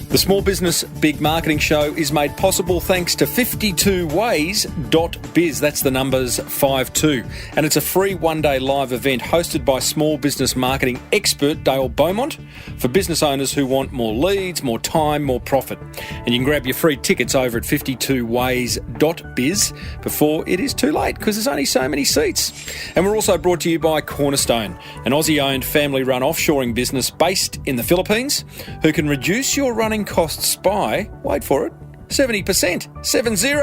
The Small Business Big Marketing Show is made possible thanks to 52ways.biz. That's the numbers 52. And it's a free one-day live event hosted by small business marketing expert Dale Beaumont for business owners who want more leads, more time, more profit. And you can grab your free tickets over at 52ways.biz before it is too late, because there's only so many seats. And we're also brought to you by Cornerstone, an Aussie-owned family-run offshoring business based in the Philippines who can reduce your running costs by, wait for it, 70%, 70.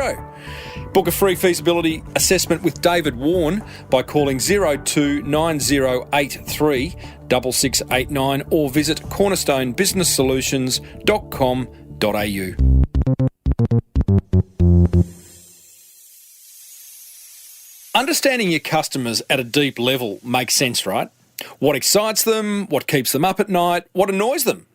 Book a free feasibility assessment with David Warren by calling 029083 6689 or visit cornerstonebusinesssolutions.com.au. Understanding your customers at a deep level makes sense, right? What excites them, what keeps them up at night, what annoys them?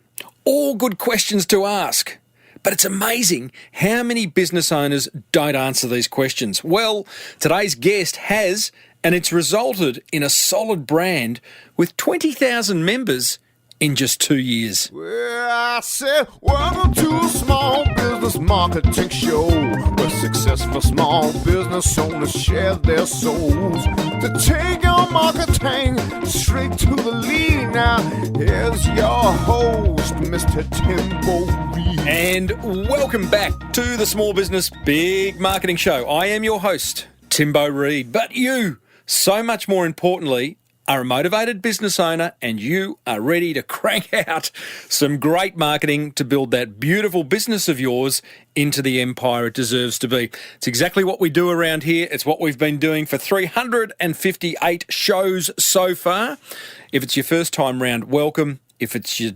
All good questions to ask. But it's amazing how many business owners don't answer these questions. Well, today's guest has, and it's resulted in a solid brand with 20,000 members in just 2 years. Well, I said, welcome to a small business marketing show where successful small business owners share their souls to take your marketing straight to the lead. Now, here's your host, Mr. Timbo Reid. And welcome back to the Small Business Big Marketing Show. I am your host, Timbo Reid. But you, so much more importantly, are a motivated business owner and you are ready to crank out some great marketing to build that beautiful business of yours into the empire it deserves to be. It's exactly what we do around here. It's what we've been doing for 358 shows so far. If it's your first time round, welcome. If it's your,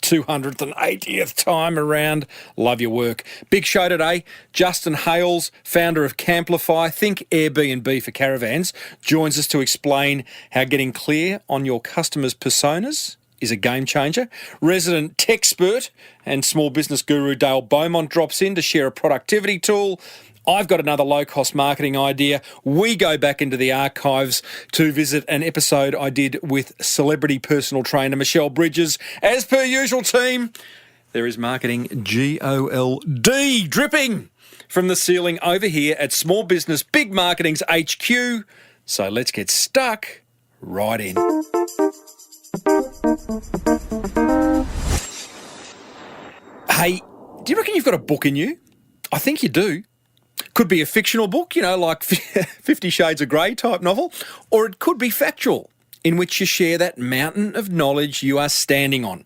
280th time around, love your work. Big show today. Justin Hale, founder of Camplify, think Airbnb for caravans, joins us to explain how getting clear on your customers' personas is a game changer. Resident techspert and small business guru Dale Beaumont drops in to share a productivity tool. I've got another low-cost marketing idea. We go back into the archives to visit an episode I did with celebrity personal trainer Michelle Bridges. As per usual, team, there is marketing GOLD dripping from the ceiling over here at Small Business Big Marketing's HQ. So let's get stuck right in. Hey, do you reckon you've got a book in you? I think you do. Could be a fictional book, like 50 Shades of Grey type novel, or it could be factual, in which you share that mountain of knowledge you are standing on,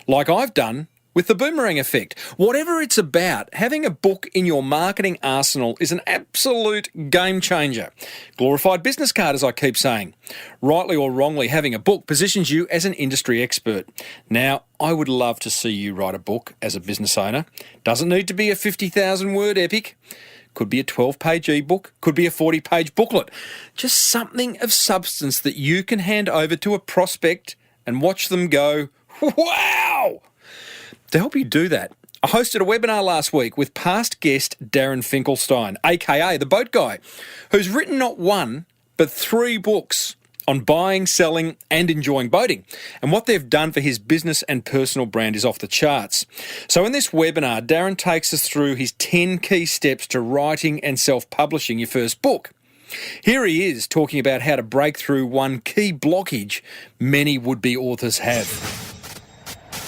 like I've done with the boomerang effect. Whatever it's about, having a book in your marketing arsenal is an absolute game changer. Glorified business card, as I keep saying. Rightly or wrongly, having a book positions you as an industry expert. Now, I would love to see you write a book as a business owner. Doesn't need to be a 50,000 word epic. Could be a 12-page ebook, could be a 40-page booklet. Just something of substance that you can hand over to a prospect and watch them go, wow! To help you do that, I hosted a webinar last week with past guest Darren Finkelstein, aka The Boat Guy, who's written not one, but 3 books on buying, selling and enjoying boating. And what they've done for his business and personal brand is off the charts. So in this webinar, Darren takes us through his 10 key steps to writing and self-publishing your first book. Here he is talking about how to break through one key blockage many would-be authors have.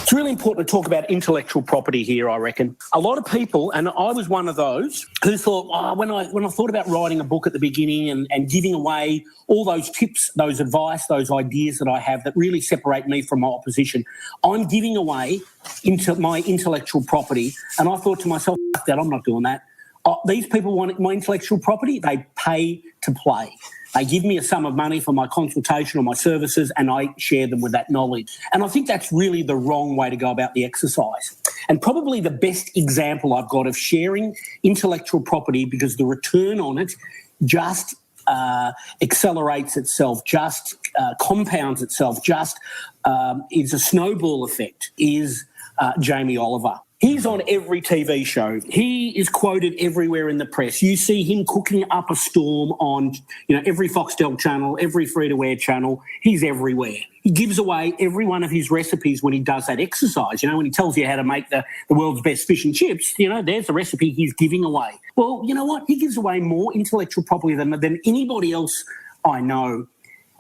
It's really important to talk about intellectual property here, I reckon. A lot of people, and I was one of those, who thought, when I thought about writing a book at the beginning and giving away all those tips, those advice, those ideas that I have that really separate me from my opposition, I'm giving away into my intellectual property. And I thought to myself, fuck that, I'm not doing that. These people want my intellectual property, they pay to play. They give me a sum of money for my consultation or my services, and I share them with that knowledge. And I think that's really the wrong way to go about the exercise. And probably the best example I've got of sharing intellectual property, because the return on it just accelerates itself, just compounds itself, just is a snowball effect, is Jamie Oliver. He's on every TV show. He is quoted everywhere in the press. You see him cooking up a storm on, every Foxtel channel, every free-to-air channel. He's everywhere. He gives away every one of his recipes when he does that exercise. When he tells you how to make the world's best fish and chips, there's the recipe he's giving away. Well, you know what? He gives away more intellectual property than anybody else I know.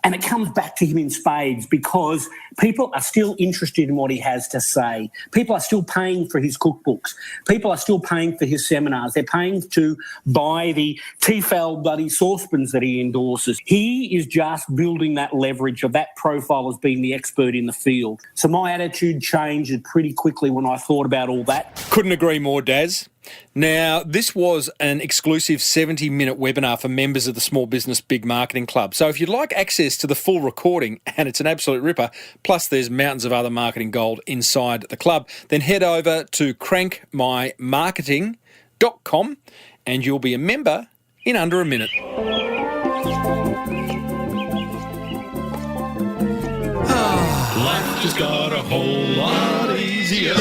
And it comes back to him in spades because people are still interested in what he has to say. People are still paying for his cookbooks. People are still paying for his seminars. They're paying to buy the Tefal bloody saucepans that he endorses. He is just building that leverage of that profile as being the expert in the field. So my attitude changed pretty quickly when I thought about all that. Couldn't agree more, Daz. Now, this was an exclusive 70-minute webinar for members of the Small Business Big Marketing Club. So if you'd like access to the full recording, and it's an absolute ripper, plus there's mountains of other marketing gold inside the club, then head over to crankmymarketing.com and you'll be a member in under a minute. Life just got a whole lot easier.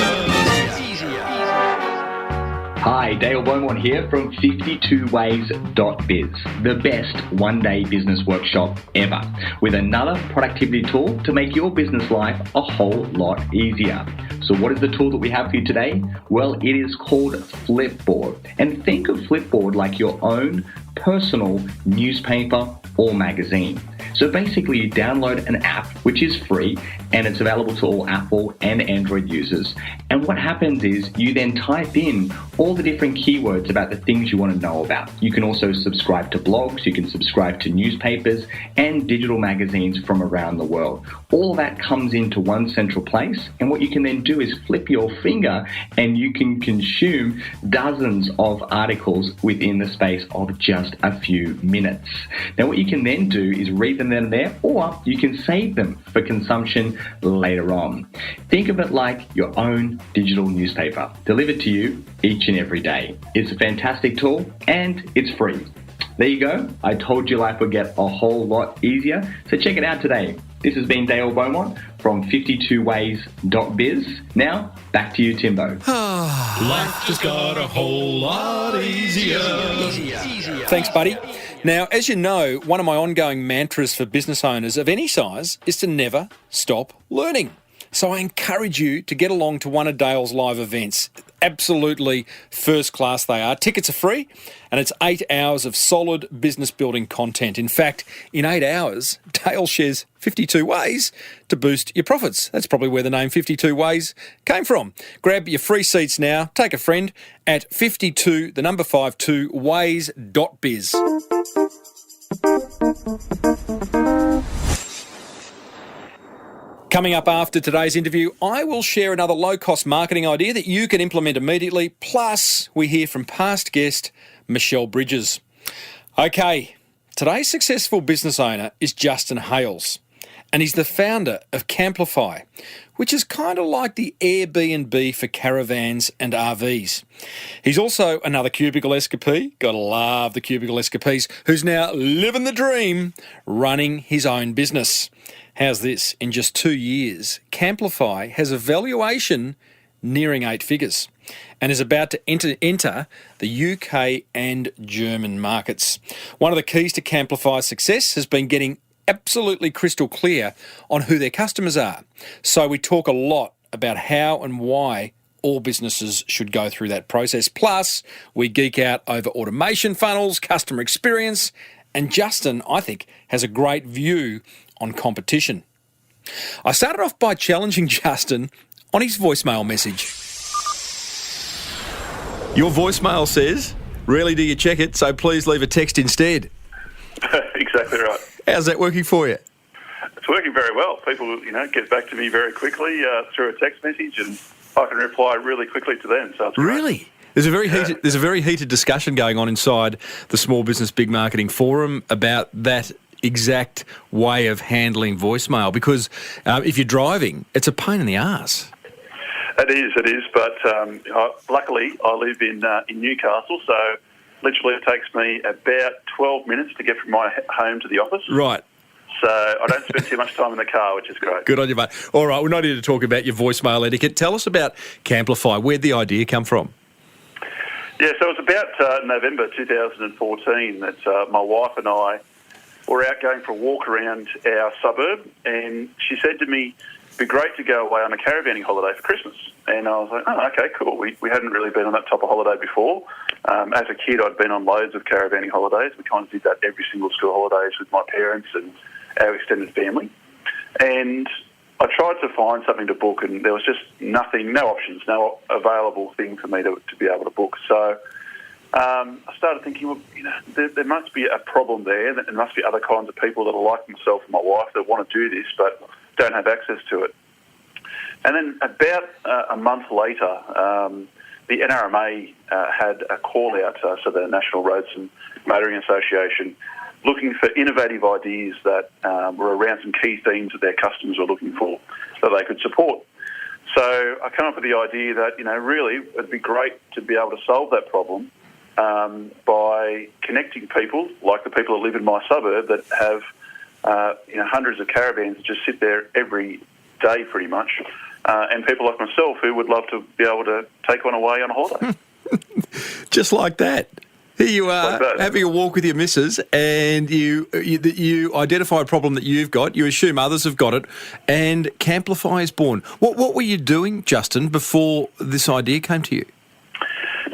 Hi, Dale Beaumont here from 52ways.biz, the best one-day business workshop ever, with another productivity tool to make your business life a whole lot easier. So what is the tool that we have for you today? Well, it is called Flipboard. And think of Flipboard like your own personal newspaper or magazine. So basically you download an app which is free and it's available to all Apple and Android users. And what happens is you then type in all the different keywords about the things you want to know about. You can also subscribe to blogs, you can subscribe to newspapers and digital magazines from around the world. All of that comes into one central place, and what you can then do is flip your finger and you can consume dozens of articles within the space of just a few minutes. Now what you can then do is read them then and there, or you can save them for consumption later on. Think of it like your own digital newspaper, delivered to you each and every day. It's a fantastic tool and it's free. There you go. I told you life would get a whole lot easier, so check it out today. This has been Dale Beaumont from 52ways.biz. Now, back to you, Timbo. Life just got a whole lot easier. Thanks, buddy. Now, as you know, one of my ongoing mantras for business owners of any size is to never stop learning. So I encourage you to get along to one of Dale's live events. Absolutely first class they are. Tickets are free, and it's 8 hours of solid business building content. In fact, in 8 hours, Dale shares 52 ways to boost your profits. That's probably where the name 52 Ways came from. Grab your free seats now. Take a friend at 52ways.biz. Coming up after today's interview, I will share another low-cost marketing idea that you can implement immediately. Plus, we hear from past guest Michelle Bridges. Okay, today's successful business owner is Justin Hale, and he's the founder of Camplify, which is kind of like the Airbnb for caravans and RVs. He's also another cubicle escapee, gotta love the cubicle escapees, who's now living the dream, running his own business. How's this? In just 2 years, Camplify has a valuation nearing 8 figures and is about to enter the UK and German markets. One of the keys to Camplify's success has been getting absolutely crystal clear on who their customers are. So we talk a lot about how and why all businesses should go through that process. Plus, we geek out over automation funnels, customer experience, and Justin, I think, has a great view on competition. I started off by challenging Justin on his voicemail message. Your voicemail says, rarely do you check it, so please leave a text instead. Exactly right. How's that working for you? It's working very well. People, get back to me very quickly through a text message, and I can reply really quickly to them. So it's great. Really? There's a very heated discussion going on inside the Small Business Big Marketing Forum about that exact way of handling voicemail, because if you're driving, it's a pain in the arse. It is. But luckily, I live in Newcastle, so literally it takes me about 12 minutes to get from my home to the office. Right. So I don't spend too much time in the car, which is great. Good on you, mate. All right, we're not here to talk about your voicemail etiquette. Tell us about Camplify. Where'd the idea come from? Yeah, so it was about November 2014 that my wife and I were out going for a walk around our suburb, and she said to me, it'd be great to go away on a caravanning holiday for Christmas. And I was like, oh, okay, cool. We hadn't really been on that type of holiday before. As a kid, I'd been on loads of caravanning holidays. We kind of did that every single school holidays with my parents and our extended family. And I tried to find something to book, and there was just nothing, no options, no available thing for me to be able to book. So I started thinking, well, there must be a problem there. There must be other kinds of people that are like myself and my wife that want to do this but don't have access to it. And then about a month later, the NRMA had a call out, so the National Roads and Motoring Association, looking for innovative ideas that were around some key themes that their customers were looking for that they could support. So I came up with the idea that, really it'd be great to be able to solve that problem by connecting people, like the people that live in my suburb that have hundreds of caravans that just sit there every day pretty much, and people like myself who would love to be able to take one away on a holiday. Just like that. Here you are, Like having a walk with your missus, and you identify a problem that you've got, you assume others have got it, and Camplify is born. What were you doing, Justin, before this idea came to you?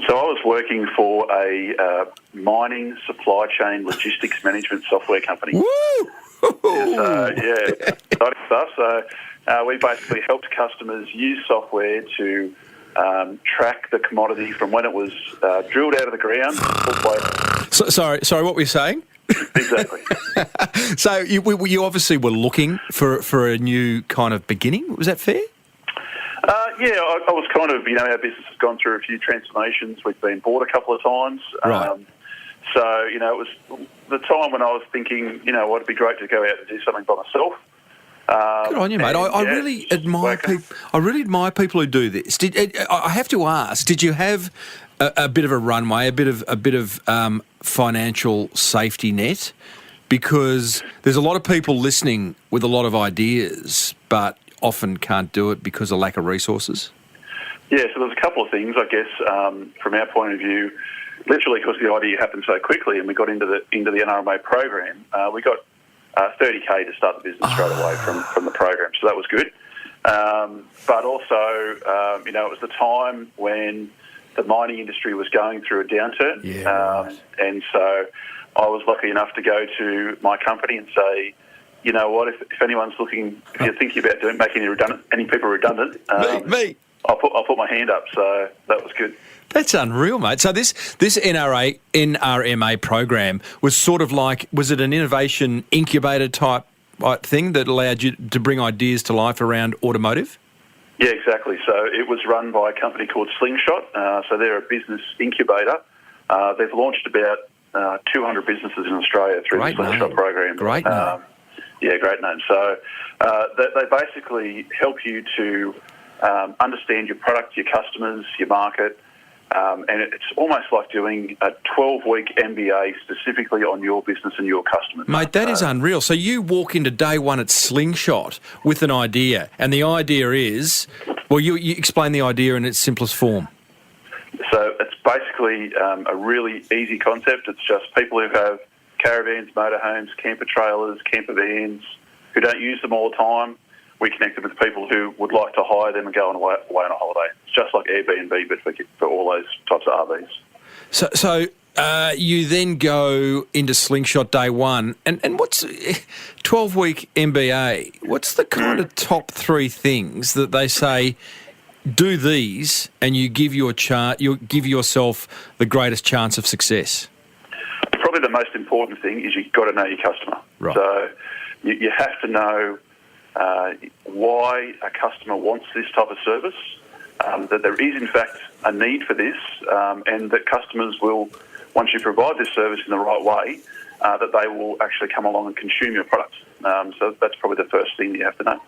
So I was working for a mining supply chain logistics management software company. Woo! Exciting stuff. So we basically helped customers use software to track the commodity from when it was drilled out of the ground. Sorry, what were you saying? Exactly. So you obviously were looking for a new kind of beginning. Was that fair? I was kind of, our business has gone through a few transformations. We've been bought a couple of times. Right. So, it was the time when I was thinking, it'd be great to go out and do something by myself. Good on you, mate. I really admire people. I really admire people who do this. I have to ask? Did you have a bit of a runway, a bit of financial safety net? Because there's a lot of people listening with a lot of ideas, but often can't do it because of lack of resources. Yeah, so there's a couple of things, I guess, from our point of view. Literally, because the idea happened so quickly, and we got into the NRMA program, we got $30,000 to start the business straight away from the program, so that was good. But also, it was the time when the mining industry was going through a downturn, right. And so I was lucky enough to go to my company and say, you know what, if anyone's looking, if you're thinking about making any people redundant, me. I'll put my hand up. So that was good. That's unreal, mate. So this NRMA program was sort of like, was it an innovation incubator type thing that allowed you to bring ideas to life around automotive? Yeah, exactly. So it was run by a company called Slingshot. So they're a business incubator. They've launched about 200 businesses in Australia through the Slingshot program. Great name. Yeah, great name. So they basically help you to understand your product, your customers, your market, and it's almost like doing a 12-week MBA specifically on your business and your customers. Mate, that is unreal. So you walk into day one at Slingshot with an idea, and the idea is, well, you explain the idea in its simplest form. So it's basically a really easy concept. It's just people who have caravans, motorhomes, camper trailers, camper vans, who don't use them all the time. We connect them with people who would like to hire them and go away on a holiday. It's just like Airbnb, but for all those types of RVs. So you then go into Slingshot day one, and what's 12-week MBA? What's the kind of top three things that they say, do these, and you give yourself the greatest chance of success? Probably the most important thing is you've got to know your customer. Right. So you have to know why a customer wants this type of service, that there is in fact a need for this, and that customers will, once you provide this service in the right way, that they will actually come along and consume your products. So that's probably the first thing you have to know.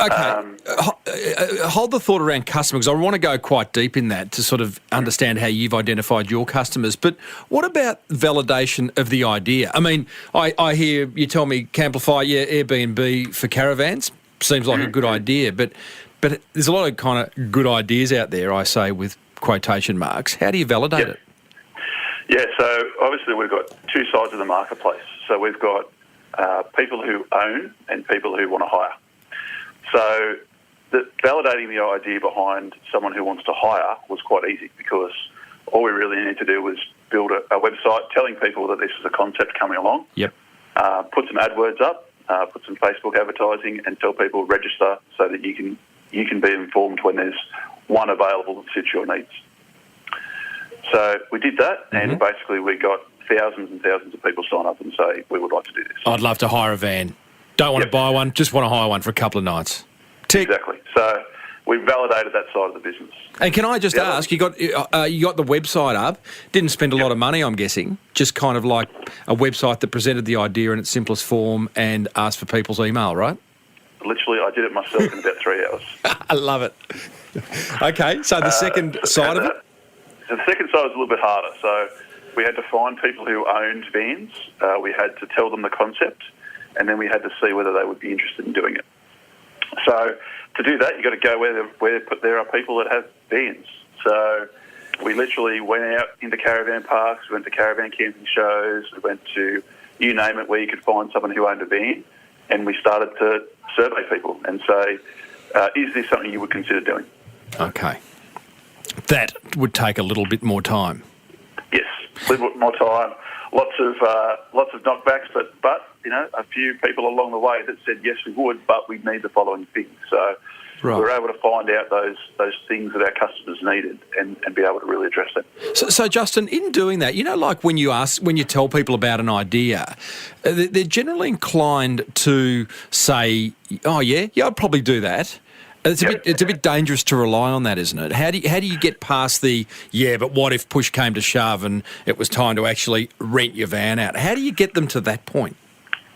Okay, hold the thought around customers. I want to go quite deep in that to sort of understand how you've identified your customers. But what about validation of the idea? I mean, I hear you tell me Camplify, yeah, Airbnb for caravans seems like a good idea, but there's a lot of kind of good ideas out there, I say with quotation marks. How do you validate it? Yeah, so obviously we've got two sides of the marketplace. So we've got people who own and people who want to hire. So validating the idea behind someone who wants to hire was quite easy, because all we really need to do was build a website telling people that this is a concept coming along. Yep. Put some AdWords up, put some Facebook advertising, and tell people register so that you can be informed when there's one available that suits your needs. So we did that, and basically we got thousands and thousands of people sign up and say, we would like to do this. I'd love to hire a van. Don't want to buy one, just want to hire one for a couple of nights. Tick. Exactly. So we validated that side of the business. And can I just ask, you got the website up, didn't spend a lot of money, I'm guessing, just kind of like a website that presented the idea in its simplest form and asked for people's email, right? Literally, I did it myself in about 3 hours. I love it. Okay, so the second side of it? So the second side was a little bit harder. So we had to find people who owned vans. We had to tell them the concept, and then we had to see whether they would be interested in doing it. So to do that, you've got to go where there are people that have vans. So we literally went out into caravan parks, we went to caravan camping shows, we went to, you name it, where you could find someone who owned a van, and we started to survey people and say, is this something you would consider doing? Okay. That would take a little bit more time. Yes, a little bit more time. Lots of knockbacks, but you know, a few people along the way that said yes, we would, but we need the following things. So we were able to find out those things that our customers needed and be able to really address them. So Justin, in doing that, you know, like when you tell people about an idea, they're generally inclined to say, "Oh yeah, I'd probably do that." It's a bit dangerous to rely on that, isn't it? How do you get past the but what if push came to shove and it was time to actually rent your van out? How do you get them to that point?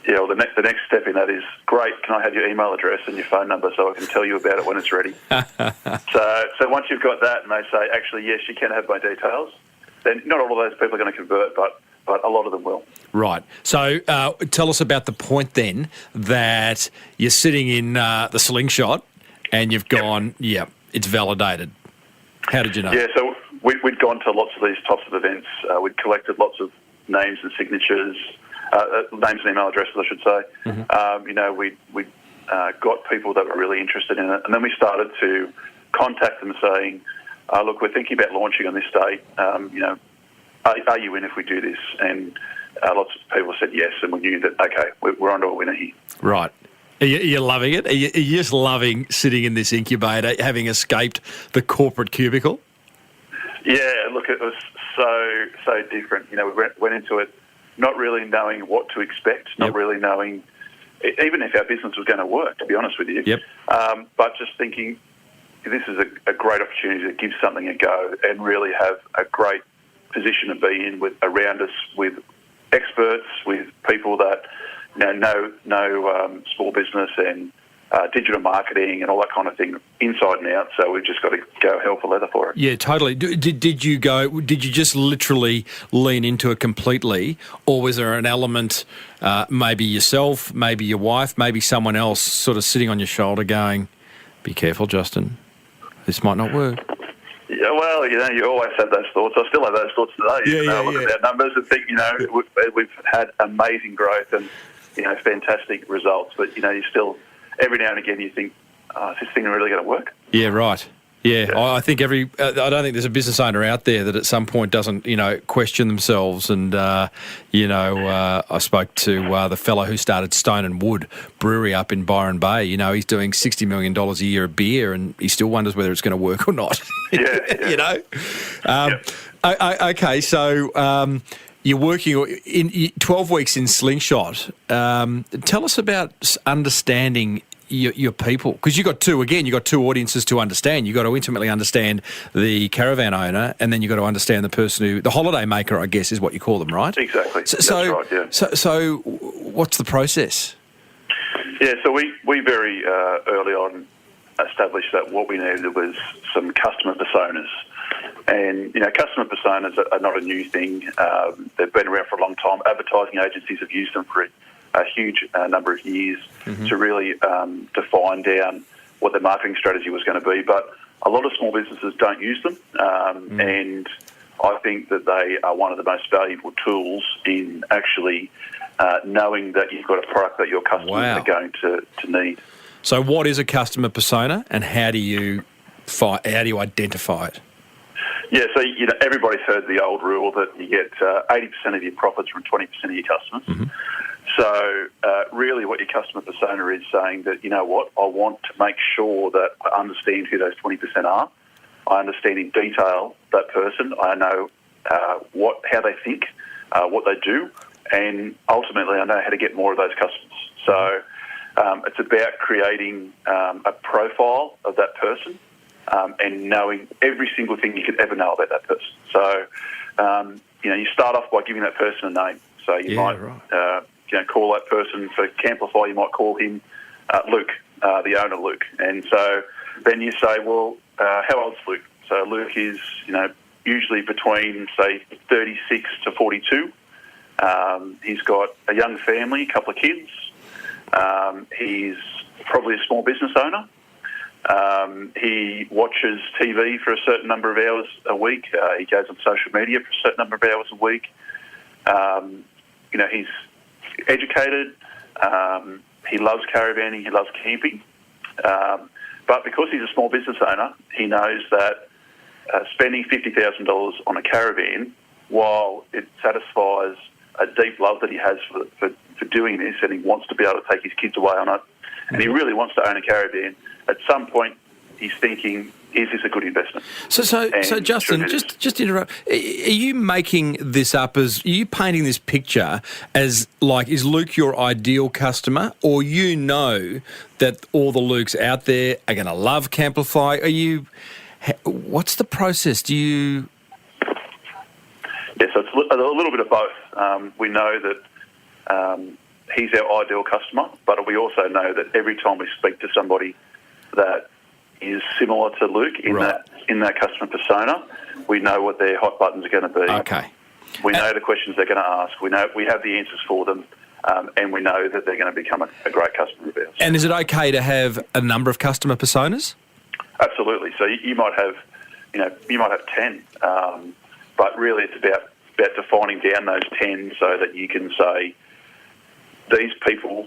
Yeah, well, the next step in that is, great, can I have your email address and your phone number so I can tell you about it when it's ready? So once you've got that and they say, actually, yes, you can have my details, then not all of those people are going to convert, but a lot of them will. Right. So tell us about the point then that you're sitting in the slingshot and you've gone, it's validated. How did you know? Yeah, so we'd gone to lots of these types of events. We'd collected lots of names and signatures, names and email addresses, I should say. Mm-hmm. We got people that were really interested in it. And then we started to contact them saying, look, we're thinking about launching on this date. Are you in if we do this? And lots of people said yes, and we knew that, okay, we're onto a winner here. Right. Are you loving it? Are you just loving sitting in this incubator, having escaped the corporate cubicle? Yeah, look, it was so different. You know, we went into it not really knowing what to expect, not really knowing even if our business was going to work, to be honest with you. Yep. But just thinking this is a great opportunity to give something a go and really have a great position to be in around us with experts, with people that know small business and digital marketing and all that kind of thing inside and out. So we've just got to go hell for leather for it. Yeah, totally. Did you just literally lean into it completely, or was there an element, maybe yourself, maybe your wife, maybe someone else sort of sitting on your shoulder going, be careful, Justin, this might not work? Yeah, well, you always have those thoughts. I still have those thoughts today. Look at our numbers and think, we've had amazing growth and, fantastic results. But, you still, every now and again, you think, is this thing really going to work? Yeah, right. Yeah. I think I don't think there's a business owner out there that at some point doesn't, question themselves. And, I spoke to the fellow who started Stone and Wood Brewery up in Byron Bay. He's doing $60 million a year of beer and he still wonders whether it's going to work or not. Yeah. Okay, so you're working in 12 weeks in Slingshot. Tell us about understanding your people, because you've got two audiences to understand. You've got to intimately understand the caravan owner, and then you've got to understand the person the holiday maker, I guess, is what you call them, right? Exactly. That's right, yeah. So what's the process? Yeah, so we very early on established that what we needed was some customer personas. And, customer personas are not a new thing. They've been around for a long time. Advertising agencies have used them for a huge number of years to really define down what their marketing strategy was going to be. But a lot of small businesses don't use them. And I think that they are one of the most valuable tools in actually knowing that you've got a product that your customers are going to need. So what is a customer persona, and how do you identify it? Yeah, so everybody's heard the old rule that you get 80% of your profits from 20% of your customers. So really what your customer persona is saying that, I want to make sure that I understand who those 20% are. I understand in detail that person. I know how they think, what they do, and ultimately I know how to get more of those customers. So it's about creating a profile of that person and knowing every single thing you could ever know about that person. So, you start off by giving that person a name. So you might call that person for Camplify, you might call him Luke, the owner Luke. And so then you say, well, how old's Luke? So Luke is, usually between, say, 36 to 42. He's got a young family, a couple of kids. He's probably a small business owner. He watches TV for a certain number of hours a week. He goes on social media for a certain number of hours a week. He's educated. He loves caravanning. He loves camping. But because he's a small business owner, he knows that spending $50,000 on a caravan, while it satisfies a deep love that he has for doing this, and he wants to be able to take his kids away on it, and he really wants to own a caravan, at some point he's thinking, is this a good investment? So Justin, just interrupt. Are you making this up are you painting this picture as like, is Luke your ideal customer, or that all the Lukes out there are going to love Camplify? What's the process? Yes, so it's a little bit of both. We know that he's our ideal customer, but we also know that every time we speak to somebody that is similar to Luke in that customer persona, we know what their hot buttons are going to be. Okay. We know the questions they're going to ask. We know we have the answers for them, and we know that they're going to become a great customer of ours. And is it okay to have a number of customer personas? Absolutely. So you might have, 10, but really it's about defining down those 10 so that you can say these people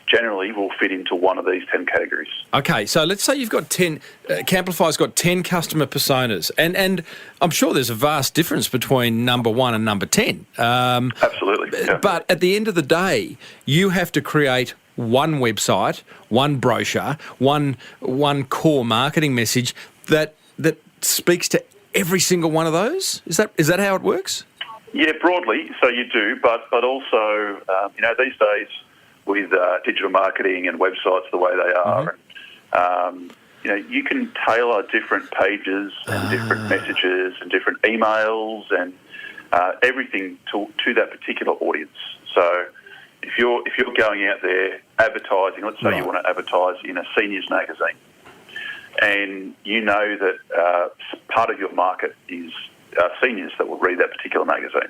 generally will fit into one of these 10 categories. Okay, so let's say you've got 10, Camplify's got 10 customer personas, and I'm sure there's a vast difference between number 1 and number 10. Absolutely. Yeah. But at the end of the day, you have to create one website, one brochure, one core marketing message that speaks to every single one of those? Is that how it works? Yeah, broadly, so you do, but also, these days with digital marketing and websites the way they are, you can tailor different pages and different messages and different emails and everything to that particular audience. So if you're going out there advertising, let's say you want to advertise in a seniors magazine, and you know that part of your market is seniors that will read that particular magazine.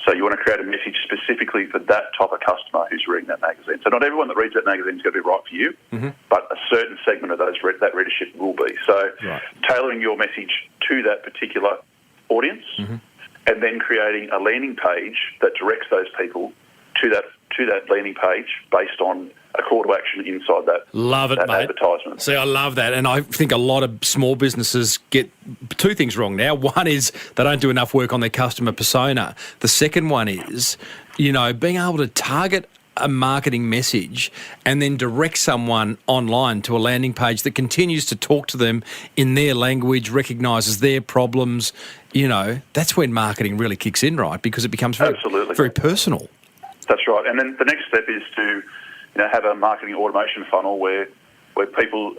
So you want to create a message specifically for that type of customer who's reading that magazine. So not everyone that reads that magazine is going to be right for you, but a certain segment of that readership will be. So tailoring your message to that particular audience, and then creating a landing page that directs those people to that landing page based on a call to action inside that. Love it, mate. Advertisement. See, I love that, and I think a lot of small businesses get two things wrong now. One is they don't do enough work on their customer persona. The second one is, being able to target a marketing message and then direct someone online to a landing page that continues to talk to them in their language, recognises their problems. That's when marketing really kicks in, right? Because it becomes very personal. That's right. And then the next step is to have a marketing automation funnel where people,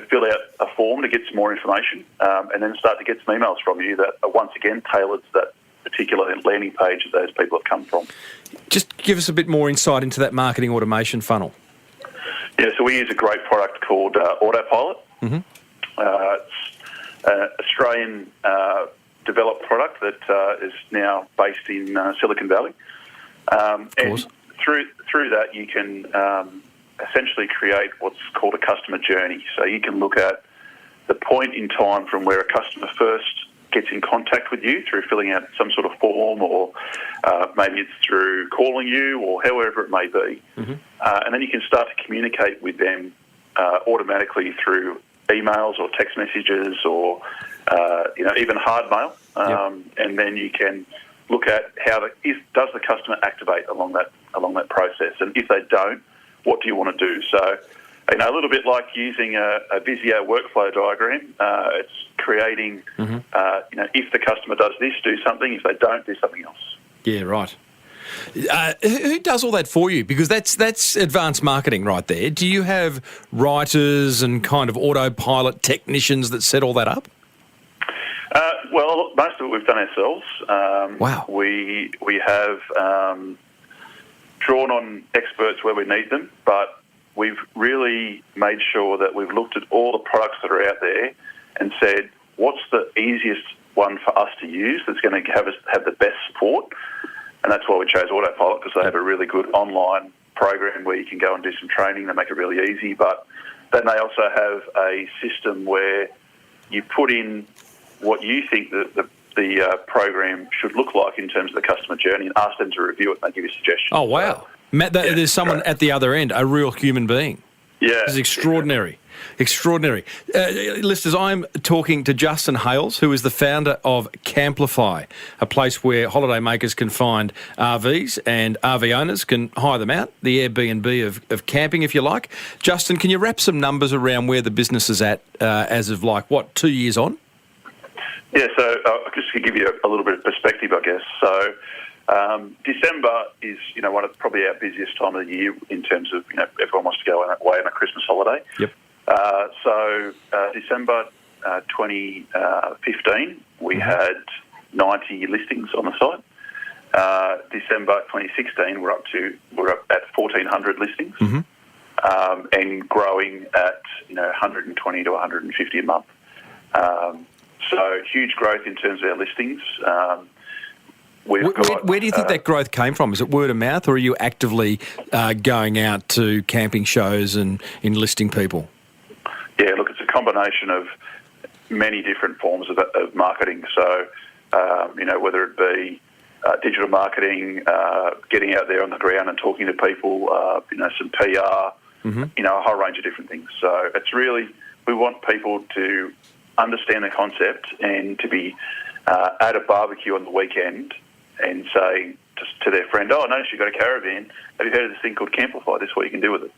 fill out a form to get some more information and then start to get some emails from you that are once again tailored to that particular landing page that those people have come from. Just give us a bit more insight into that marketing automation funnel. Yeah, so we use a great product called Autopilot. Mm-hmm. It's an Australian developed product that is now based in Silicon Valley. And through that, you can essentially create what's called a customer journey. So you can look at the point in time from where a customer first gets in contact with you through filling out some sort of form, or maybe it's through calling you, or however it may be. Mm-hmm. And then you can start to communicate with them automatically through emails or text messages, or even hard mail. And then you can look at does the customer activate along that process, and if they don't, what do you want to do? So, a little bit like using a Visio workflow diagram. It's creating, if the customer does this, do something. If they don't, do something else. Yeah, right. Who does all that for you? Because that's advanced marketing right there. Do you have writers and kind of autopilot technicians that set all that up? Well, most of it we've done ourselves. Wow. We have drawn on experts where we need them, but we've really made sure that we've looked at all the products that are out there and said, what's the easiest one for us to use that's going to have the best support? And that's why we chose Autopilot, because they have a really good online program where you can go and do some training. They make it really easy, but then they also have a system where you put in what you think the program should look like in terms of the customer journey, and ask them to review it, and they give you suggestions. Oh, wow. Matt, there's someone at the other end, a real human being. Yeah. This is extraordinary. Extraordinary. Listeners, I'm talking to Justin Hale, who is the founder of Camplify, a place where holidaymakers can find RVs and RV owners can hire them out, the Airbnb of camping, if you like. Justin, can you wrap some numbers around where the business is at as of 2 years on? Yeah, so just to give you a little bit of perspective, I guess. So December is, one of probably our busiest time of the year in terms of, everyone wants to go away on a Christmas holiday. Yep. So December 2015, we had 90 listings on the site. December 2016, we're up at 1,400 listings, and growing at 120 to 150 a month. So huge growth in terms of our listings. Where do you think that growth came from? Is it word of mouth, or are you actively going out to camping shows and enlisting people? Yeah, look, it's a combination of many different forms of marketing. So, whether it be digital marketing, getting out there on the ground and talking to people, some PR, a whole range of different things. So it's really, we want people to understand the concept and to be at a barbecue on the weekend and say to their friend, I noticed you've got a caravan. Have you heard of this thing called Camplify? This is what you can do with it.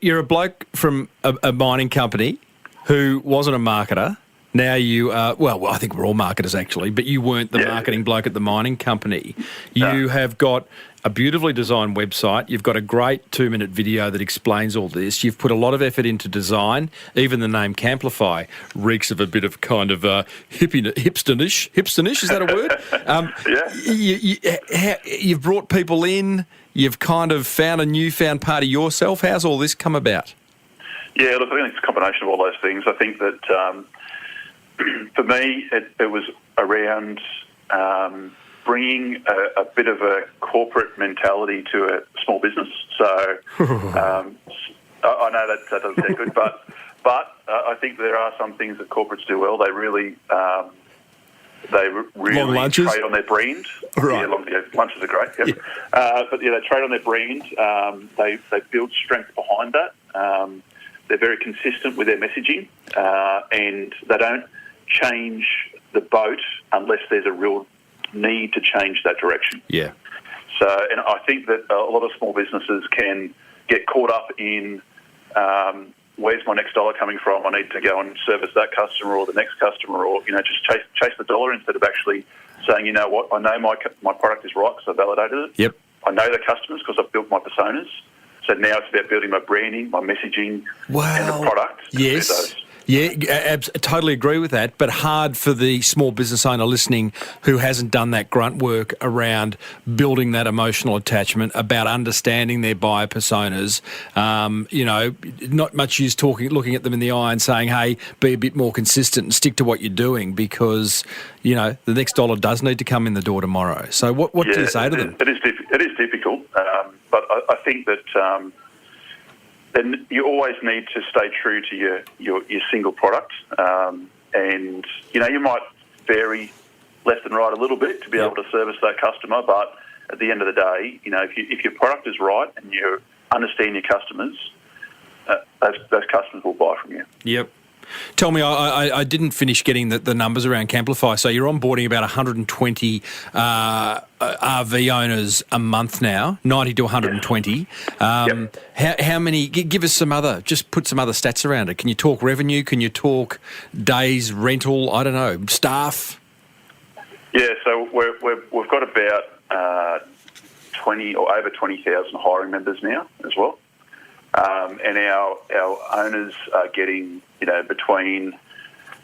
You're a bloke from a mining company who wasn't a marketer. Now you are, well, I think we're all marketers actually, but you weren't the marketing bloke at the mining company. You have got a beautifully designed website. You've got a great 2-minute video that explains all this. You've put a lot of effort into design. Even the name Camplify reeks of a bit of kind of hipsternish. Hipsternish, is that a word? You've brought people in. You've kind of found a newfound part of yourself. How's all this come about? Yeah, look, I think it's a combination of all those things. I think that for me, it was around bringing a bit of a corporate mentality to a small business. So I know that doesn't sound good, but I think there are some things that corporates do well. They really trade on their brand. Right. Yeah, lunches are great. Yep. Yeah. But they trade on their brand. They build strength behind that. They're very consistent with their messaging, and they don't change the boat unless there's a real need to change that direction. Yeah. So, and I think that a lot of small businesses can get caught up in where's my next dollar coming from? I need to go and service that customer or the next customer, or just chase the dollar instead of actually saying, you know what, I know my product is right because I validated it. Yep. I know the customers because I've built my personas. So now it's about building my branding, my messaging, and the product. Yes. Yeah, totally agree with that, but hard for the small business owner listening who hasn't done that grunt work around building that emotional attachment, about understanding their buyer personas. Not much use looking at them in the eye and saying, hey, be a bit more consistent and stick to what you're doing, because, the next dollar does need to come in the door tomorrow. So what do you say to them? It is difficult, but I think that... then you always need to stay true to your single product, and you might vary left and right a little bit to be able to service that customer. But at the end of the day, if your product is right and you understand your customers, those customers will buy from you. Yep. Tell me, I didn't finish getting the numbers around Camplify. So you're onboarding about 120 RV owners a month now, 90 to 120. How many? Give us just put some other stats around it. Can you talk revenue? Can you talk days rental? I don't know, staff? Yeah, so we've got about 20 or over 20,000 hiring members now as well. And our owners are getting, between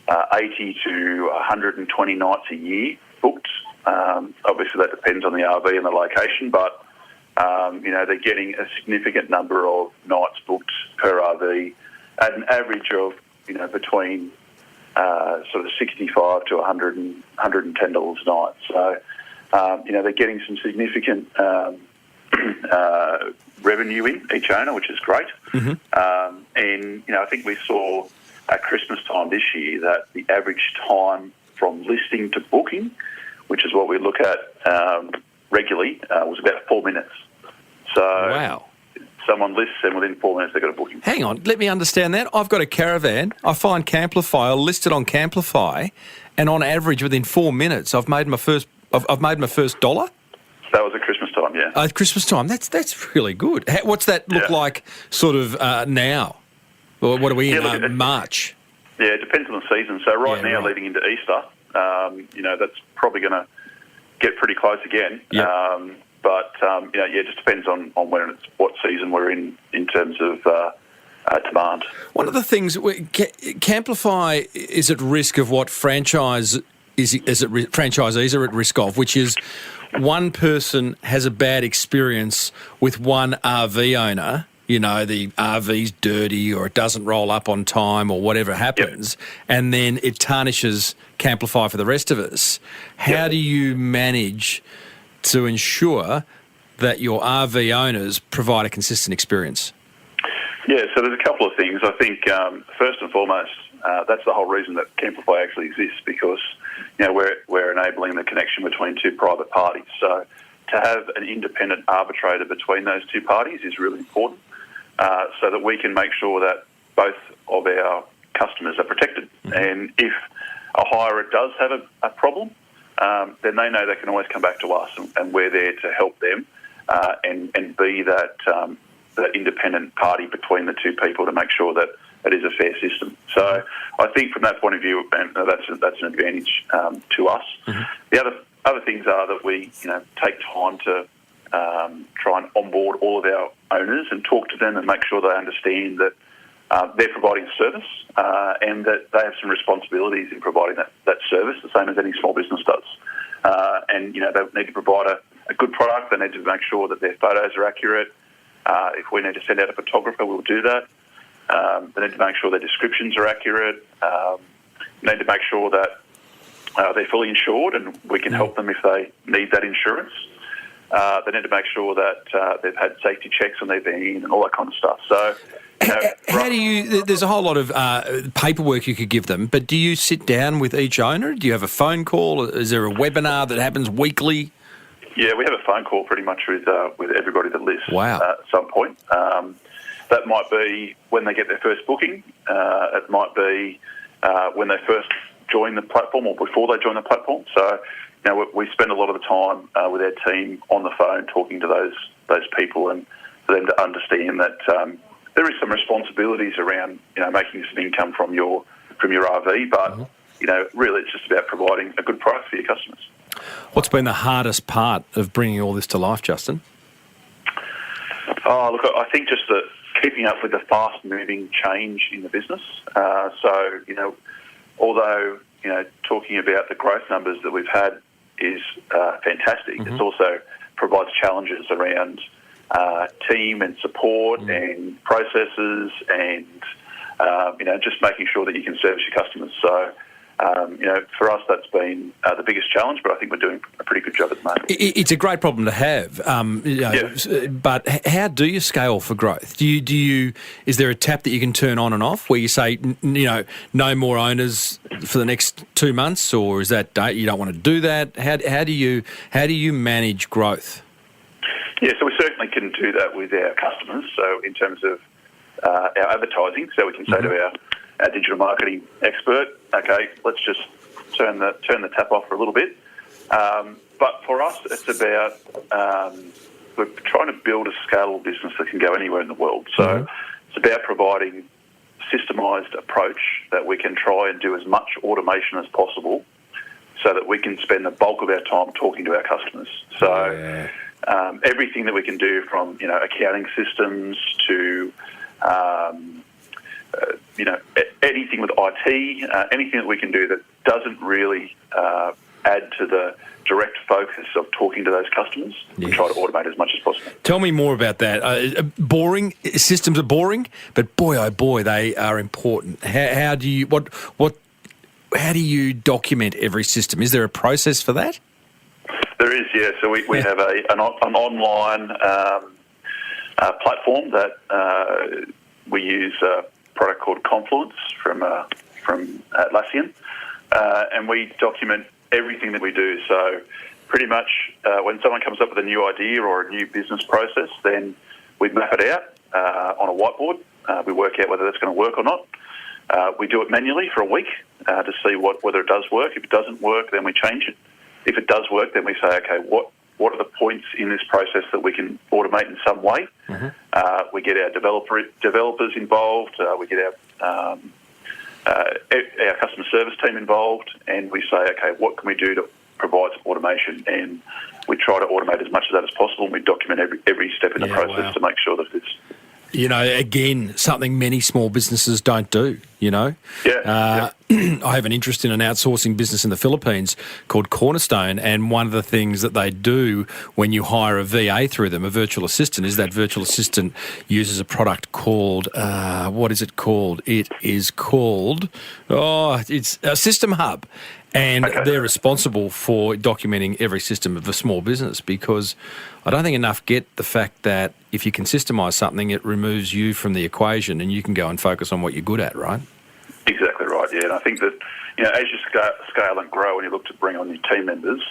80 to 120 nights a year booked. Obviously, that depends on the RV and the location, but, they're getting a significant number of nights booked per RV at an average of, between sort of $65 to $110 a night. So, they're getting some significant revenue in each owner, which is great. Mm-hmm. And I think we saw at Christmas time this year that the average time from listing to booking, which is what we look at regularly, was about 4 minutes. So wow. Someone lists and within 4 minutes they've got a booking. Hang on, let me understand that. I've got a caravan. I find Camplify. I list it on Camplify, and on average within 4 minutes I've made my first dollar. That was at Christmas time, yeah. At Christmas time, that's really good. What's that look like sort of now? Or what are we in, March? Yeah, it depends on the season. So right now, leading into Easter, that's probably going to get pretty close again. Yep. It just depends on what season we're in terms of demand. One of the things, Camplify is at risk of what franchisees are at risk of, which is one person has a bad experience with one RV owner, the RV's dirty or it doesn't roll up on time or whatever happens, and then it tarnishes Camplify for the rest of us. How do you manage to ensure that your RV owners provide a consistent experience? Yeah, so there's a couple of things. I think first and foremost, that's the whole reason that Camplify actually exists, because we're enabling the connection between two private parties. So to have an independent arbitrator between those two parties is really important, so that we can make sure that both of our customers are protected. Mm-hmm. And if a hirer does have a problem, then they know they can always come back to us, and we're there to help them and be that independent party between the two people to make sure that it is a fair system. So I think from that point of view, that's an advantage to us. Mm-hmm. The other things are that we take time to try and onboard all of our owners and talk to them and make sure they understand that they're providing service and that they have some responsibilities in providing that service, the same as any small business does. And they need to provide a good product. They need to make sure that their photos are accurate. If we need to send out a photographer, we'll do that. They need to make sure their descriptions are accurate. They need to make sure that they're fully insured and we can help them if they need that insurance. They need to make sure that they've had safety checks on their van and all that kind of stuff. So, how do you? There's a whole lot of paperwork you could give them, but do you sit down with each owner? Do you have a phone call? Is there a webinar that happens weekly? Yeah, we have a phone call pretty much with everybody that lists. Wow. At some point. That might be when they get their first booking. It might be when they first join the platform or before they join the platform. So, we spend a lot of the time with our team on the phone talking to those people, and for them to understand that there is some responsibilities around making some income from your RV, but really it's just about providing a good product for your customers. What's been the hardest part of bringing all this to life, Justin? Oh, look, I think just the keeping up with the fast-moving change in the business. So, although, talking about the growth numbers that we've had is fantastic, It also provides challenges around team and support and processes and, just making sure that you can service your customers. So, for us, that's been the biggest challenge, but I think we're doing a pretty good job at the moment. It's a great problem to have, but how do you scale for growth? Do you? Is there a tap that you can turn on and off where you say, no more owners for the next 2 months, or is that you don't want to do that? How do you manage growth? Yeah, so we certainly can do that with our customers. So in terms of our advertising, so we can say to our digital marketing expert, okay, let's just turn the tap off for a little bit. But for us, it's about we're trying to build a scalable business that can go anywhere in the world. So it's about providing a systemised approach that we can try and do as much automation as possible so that we can spend the bulk of our time talking to our customers. So everything that we can do from, accounting systems to anything with IT, anything that we can do that doesn't really add to the direct focus of talking to those customers. We try to automate as much as possible. Tell me more about that. Boring systems are boring, but boy, oh boy, they are important. How do you How do you document every system? Is there a process for that? There is, yeah. So we have an online platform that we use a product called Confluence from Atlassian, and we document everything that we do. So pretty much when someone comes up with a new idea or a new business process, then we map it out on a whiteboard. We work out whether that's going to work or not. We do it manually for a week to see whether it does work. If it doesn't work, then we change it. If it does work, then we say, okay, what are the points in this process that we can automate in some way? We get our developers involved. We get our customer service team involved, and we say, okay, what can we do to provide some automation? And we try to automate as much of that as possible, and we document every step in the process to make sure that it's... again, something many small businesses don't do, I have an interest in an outsourcing business in the Philippines called Cornerstone, and one of the things that they do when you hire a VA through them, a virtual assistant, is that virtual assistant uses a product called, what is it called? It is called, it's a System Hub. And they're responsible for documenting every system of a small business, because I don't think enough get the fact that if you can systemise something, it removes you from the equation and you can go and focus on what you're good at, right? Exactly right, yeah. And I think that, as you scale and grow and you look to bring on your team members,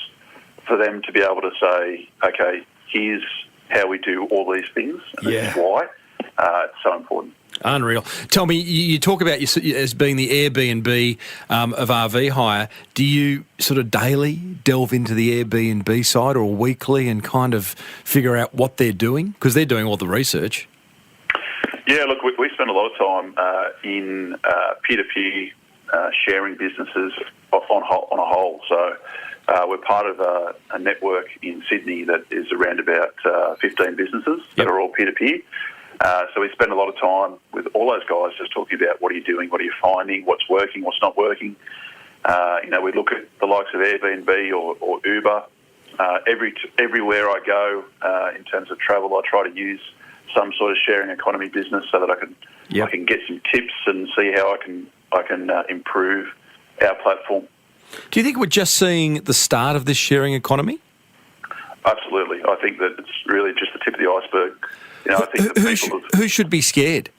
for them to be able to say, okay, here's how we do all these things and this is why, it's so important. Unreal. Tell me, you talk about you as being the Airbnb of RV hire. Do you sort of daily delve into the Airbnb side, or weekly, and kind of figure out what they're doing? Because they're doing all the research. Yeah, look, we spend a lot of time in peer-to-peer sharing businesses on a whole. So we're part of a network in Sydney that is around about 15 businesses that are all peer-to-peer. So we spend a lot of time with all those guys just talking about what are you doing, what are you finding, what's working, what's not working. We look at the likes of Airbnb or Uber. Everywhere I go in terms of travel, I try to use some sort of sharing economy business so that I can get some tips and see how I can improve our platform. Do you think we're just seeing the start of this sharing economy? Absolutely. I think that it's really just the tip of the iceberg. I think who should be scared?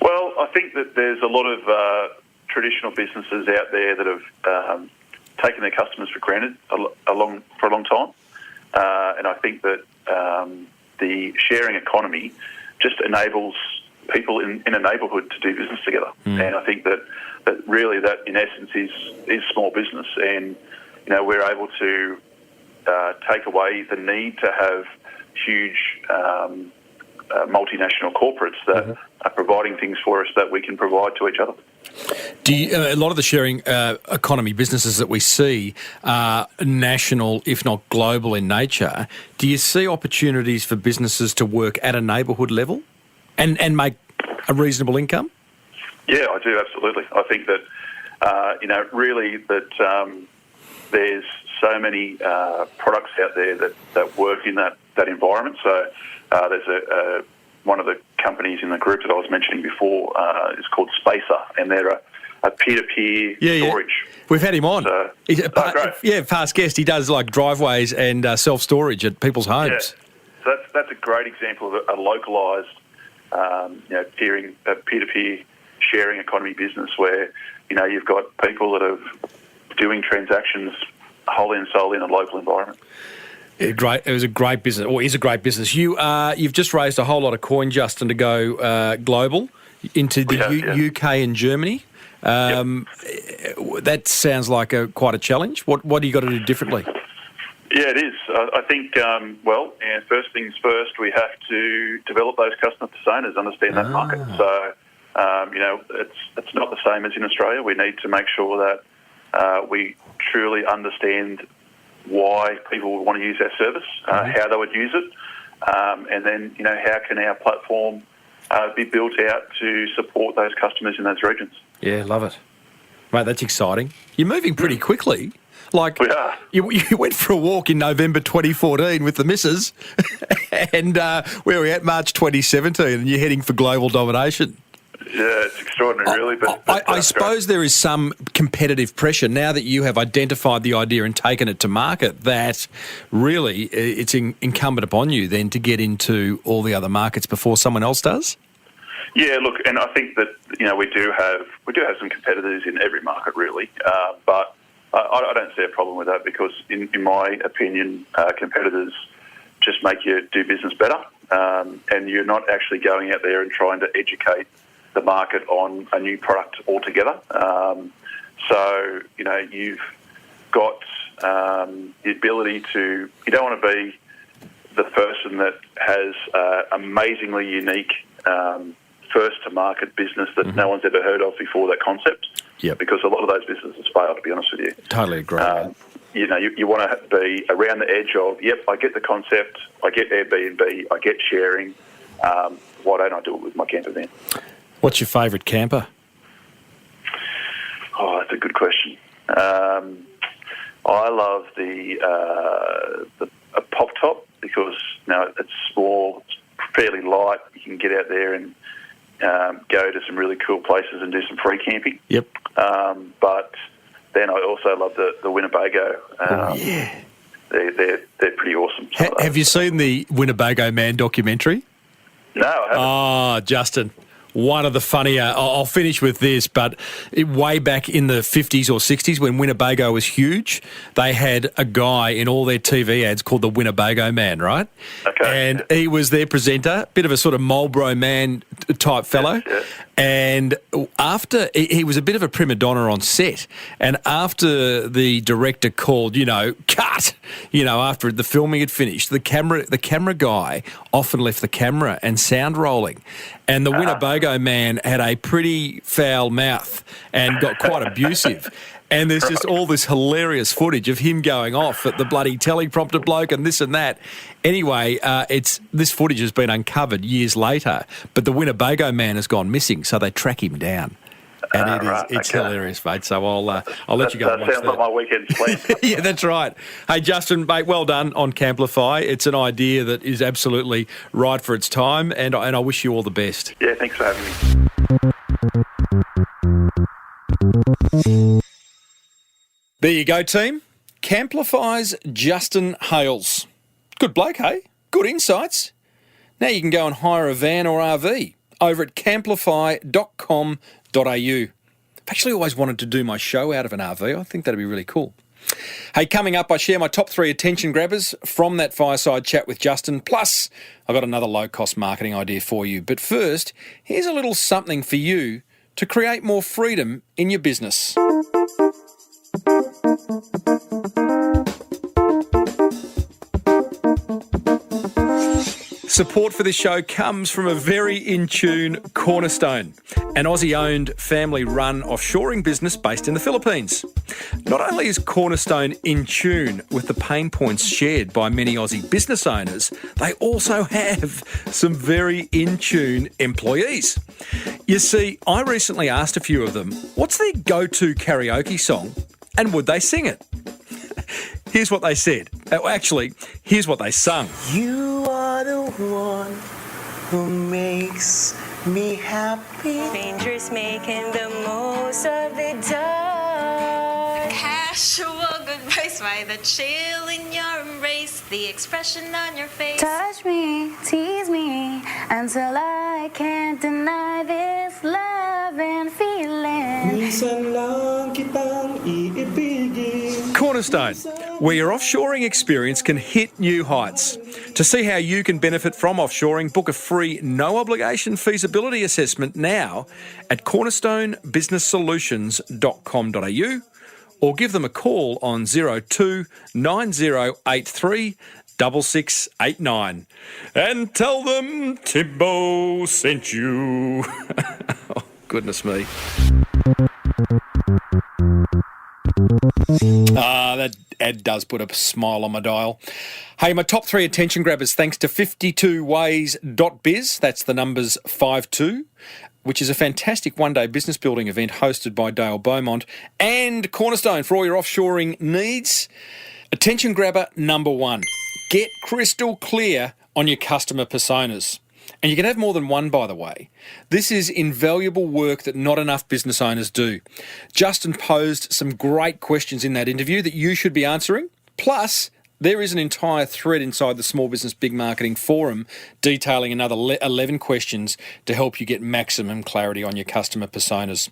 Well, I think that there's a lot of traditional businesses out there that have taken their customers for granted for a long time, and I think that the sharing economy just enables people in a neighbourhood to do business together, and I think that really that in essence is small business, and we're able to take away the need to have huge multinational corporates that are providing things for us that we can provide to each other. Do you, a lot of the sharing economy businesses that we see are national, if not global in nature. Do you see opportunities for businesses to work at a neighbourhood level? and make a reasonable income? Yeah, I do, absolutely. I think that, really that there's so many products out there that work in that environment. So there's one of the companies in the group that I was mentioning before is called Spacer, and they're a peer-to-peer storage. We've had him on. So, He's great. past guest. He does like driveways and self-storage at people's homes. Yeah. So that's a great example of a localised, peer-to-peer sharing economy business where, you've got people that are doing transactions wholly and solely in a local environment. Great. It was a great business, or is a great business. You've just raised a whole lot of coin, Justin, to go global into the UK and Germany. That sounds like quite a challenge. What do you got to do differently? Yeah, it is. I think, first things first, we have to develop those customer personas, understand that market. So, it's not the same as in Australia. We need to make sure that we truly understand why people would want to use our service, how they would use it, and then, how can our platform be built out to support those customers in those regions. Yeah, love it. Mate, that's exciting. You're moving pretty quickly. Like, we are. You went for a walk in November 2014 with the missus, and where are we at? March 2017, and you're heading for global domination. Yeah, it's extraordinary, really. But I suppose there is some competitive pressure now that you have identified the idea and taken it to market, that really it's incumbent upon you then to get into all the other markets before someone else does? Yeah, look, and I think that we do have some competitors in every market, really, but I don't see a problem with that because, in my opinion, competitors just make you do business better, and you're not actually going out there and trying to educate the market on a new product altogether. So, you've got the ability to, you don't want to be the person that has amazingly unique first-to-market business that no one's ever heard of before that concept. Yep. Because a lot of those businesses fail, to be honest with you. Totally agree. You want to be around the edge of, I get the concept, I get Airbnb, I get sharing. Why don't I do it with my camper van? What's your favourite camper? Oh, that's a good question. I love a pop top because it's small, it's fairly light. You can get out there and go to some really cool places and do some free camping. Yep. But then I also love the Winnebago. They're pretty awesome. Have you seen the Winnebago Man documentary? No, I haven't. Oh, Justin. One of the funnier, I'll finish with this, but way back in the 50s or 60s when Winnebago was huge, they had a guy in all their TV ads called the Winnebago Man, right? Okay. And he was their presenter, bit of a sort of Marlboro Man type fellow. Yeah. And after, he was a bit of a prima donna on set, and after the director called, cut, after the filming had finished, the camera guy often left the camera and sound rolling. And the Winnebago Man had a pretty foul mouth and got quite abusive. And there's just all this hilarious footage of him going off at the bloody teleprompter bloke and this and that. Anyway, this footage has been uncovered years later, but the Winnebago Man has gone missing, so they track him down. And it's hilarious, mate. So I'll let you go. That sounds like my weekend plan. Yeah, that's right. Hey, Justin, mate, well done on Camplify. It's an idea that is absolutely right for its time, and I wish you all the best. Yeah, thanks for having me. There you go, team. Camplify's Justin Hales. Good bloke, hey? Good insights. Now you can go and hire a van or RV over at camplify.com.au. I've actually always wanted to do my show out of an RV. I think that'd be really cool. Hey, coming up, I share my top 3 attention grabbers from that fireside chat with Justin. Plus, I've got another low-cost marketing idea for you. But first, here's a little something for you to create more freedom in your business. Support for this show comes from a very in-tune Cornerstone. an Aussie-owned, family-run offshoring business based in the Philippines. Not only is Cornerstone in tune with the pain points shared by many Aussie business owners, they also have some very in-tune employees. You see, I recently asked a few of them, what's their go-to karaoke song and would they sing it? Here's what they said. Actually, here's what they sung. You are the one who makes me happy. Strangers making the most of the dark. Casual goodbyes by the chill in your embrace, the expression on your face. Touch me, tease me, until I can't deny this love and feeling. Minsan lang kitang iibigin. Cornerstone, where your offshoring experience can hit new heights. To see how you can benefit from offshoring, book a free, no-obligation feasibility assessment now at cornerstonebusinesssolutions.com.au or give them a call on 02 9083 6689 and tell them Tibbo sent you. Oh, goodness me. That ad does put a smile on my dial. Hey, my top 3 attention grabbers thanks to 52ways.biz. That's the numbers 52, which is a fantastic one-day business building event hosted by Dale Beaumont, and Cornerstone for all your offshoring needs. Attention grabber number 1, get crystal clear on your customer personas. And you can have more than one, by the way. This is invaluable work that not enough business owners do. Justin posed some great questions in that interview that you should be answering. Plus, there is an entire thread inside the Small Business Big Marketing Forum detailing another 11 questions to help you get maximum clarity on your customer personas.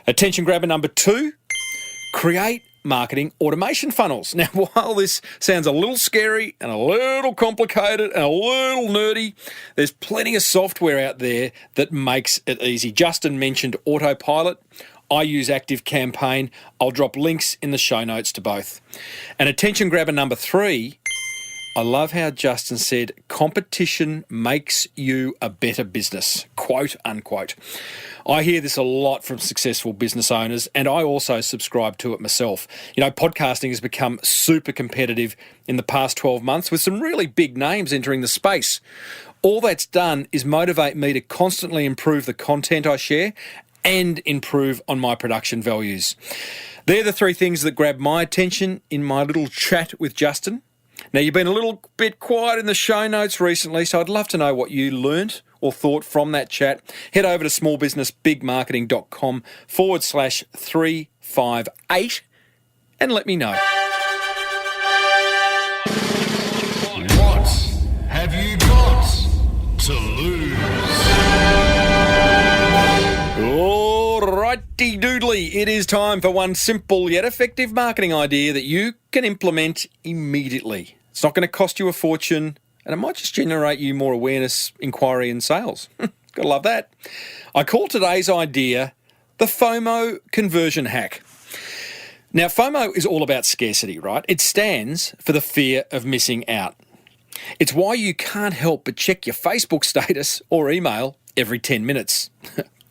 Attention grabber number 2, create marketing automation funnels. Now, while this sounds a little scary and a little complicated and a little nerdy, there's plenty of software out there that makes it easy. Justin mentioned Autopilot. I use Active Campaign. I'll drop links in the show notes to both. And attention grabber number 3, I love how Justin said, competition makes you a better business, quote unquote. I hear this a lot from successful business owners, and I also subscribe to it myself. You know, podcasting has become super competitive in the past 12 months with some really big names entering the space. All that's done is motivate me to constantly improve the content I share and improve on my production values. They're the 3 things that grabbed my attention in my little chat with Justin. Now, you've been a little bit quiet in the show notes recently, so I'd love to know what you learnt or thought from that chat. Head over to smallbusinessbigmarketing.com/358 and let me know. What have you got to lose? Alrighty doodly, it is time for one simple yet effective marketing idea that you can implement immediately. It's not going to cost you a fortune, and it might just generate you more awareness, inquiry and sales. Gotta love that. I call today's idea the FOMO conversion hack. Now, FOMO is all about scarcity, right? It stands for the fear of missing out. It's why you can't help but check your Facebook status or email every 10 minutes.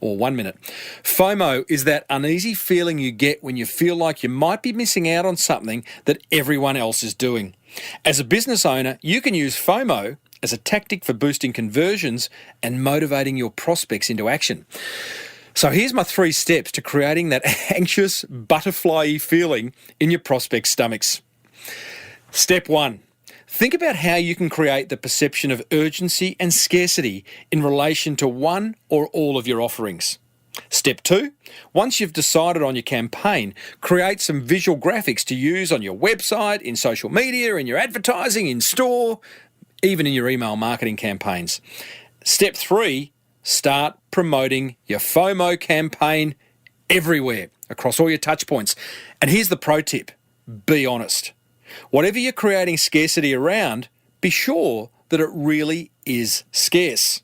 Or 1 minute. FOMO is that uneasy feeling you get when you feel like you might be missing out on something that everyone else is doing. As a business owner, you can use FOMO as a tactic for boosting conversions and motivating your prospects into action. So here's my 3 steps to creating that anxious, butterfly-y feeling in your prospects' stomachs. Step 1. Think about how you can create the perception of urgency and scarcity in relation to one or all of your offerings. Step 2, once you've decided on your campaign, create some visual graphics to use on your website, in social media, in your advertising, in store, even in your email marketing campaigns. Step 3, start promoting your FOMO campaign everywhere, across all your touch points. And here's the pro tip, be honest. Whatever you're creating scarcity around, be sure that it really is scarce.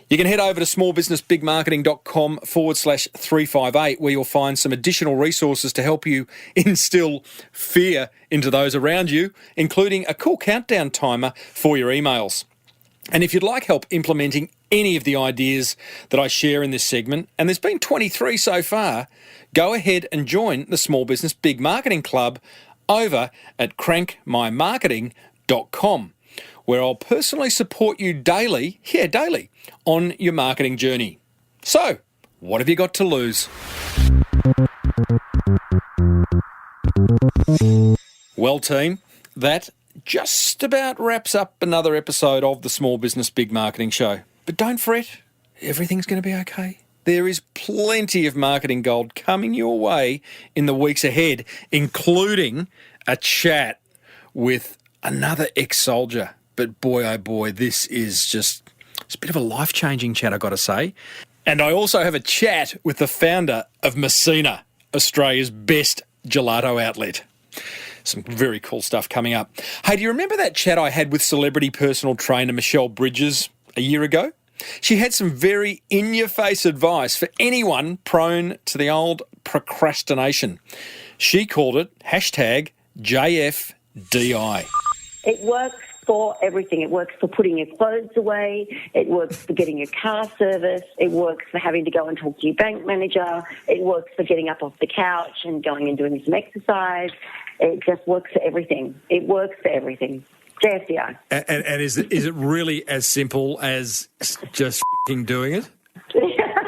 You can head over to smallbusinessbigmarketing.com/358 where you'll find some additional resources to help you instill fear into those around you, including a cool countdown timer for your emails. And if you'd like help implementing any of the ideas that I share in this segment, and there's been 23 so far, go ahead and join the Small Business Big Marketing Club over at crankmymarketing.com, where I'll personally support you daily, on your marketing journey. So, what have you got to lose? Well, team, that just about wraps up another episode of the Small Business Big Marketing Show. But don't fret, everything's going to be okay. There is plenty of marketing gold coming your way in the weeks ahead, including a chat with another ex-soldier. But boy, oh boy, this is just it's a bit of a life-changing chat, I've got to say. And I also have a chat with the founder of Messina, Australia's best gelato outlet. Some very cool stuff coming up. Hey, do you remember that chat I had with celebrity personal trainer Michelle Bridges a year ago? She had some very in-your-face advice for anyone prone to the old procrastination. She called it #JFDI. It works for everything. It works for putting your clothes away. It works for getting your car serviced. It works for having to go and talk to your bank manager. It works for getting up off the couch and going and doing some exercise. It just works for everything. It works for everything. JFDI. And is it really as simple as just doing it? Yes.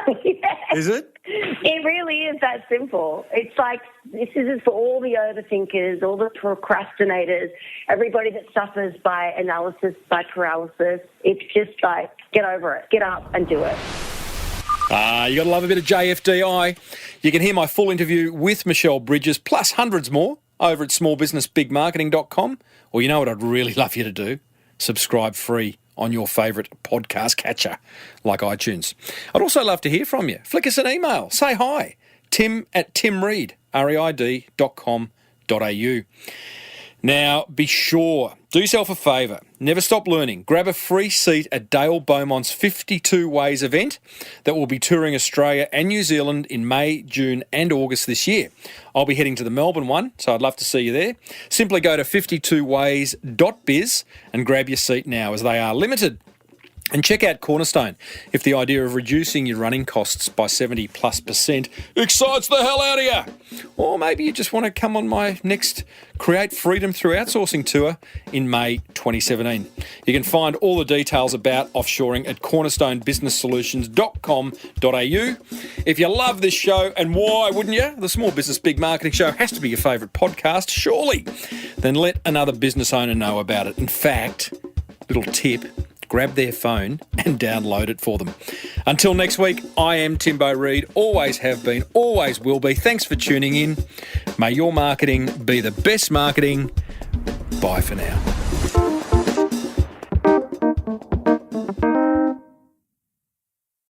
Is it? It really is that simple. It's like this is for all the overthinkers, all the procrastinators, everybody that suffers by analysis, by paralysis. It's just like, get over it. Get up and do it. You got to love a bit of JFDI. You can hear my full interview with Michelle Bridges, plus hundreds more, over at smallbusinessbigmarketing.com. Or you know what I'd really love you to do? Subscribe free on your favourite podcast catcher like iTunes. I'd also love to hear from you. Flick us an email. Say hi. Tim@timreid, reid.com.au. Now, be sure, do yourself a favour. Never stop learning. Grab a free seat at Dale Beaumont's 52 Ways event that will be touring Australia and New Zealand in May, June and August this year. I'll be heading to the Melbourne one, so I'd love to see you there. Simply go to 52ways.biz and grab your seat now, as they are limited. And check out Cornerstone if the idea of reducing your running costs by 70+% excites the hell out of you. Or maybe you just want to come on my next Create Freedom Through Outsourcing tour in May 2017. You can find all the details about offshoring at cornerstonebusinesssolutions.com.au. If you love this show, and why wouldn't you? The Small Business Big Marketing Show has to be your favourite podcast, surely. Then let another business owner know about it. In fact, little tip, grab their phone and download it for them. Until next week, I am Timbo Reid, always have been, always will be. Thanks for tuning in. May your marketing be the best marketing. Bye for now.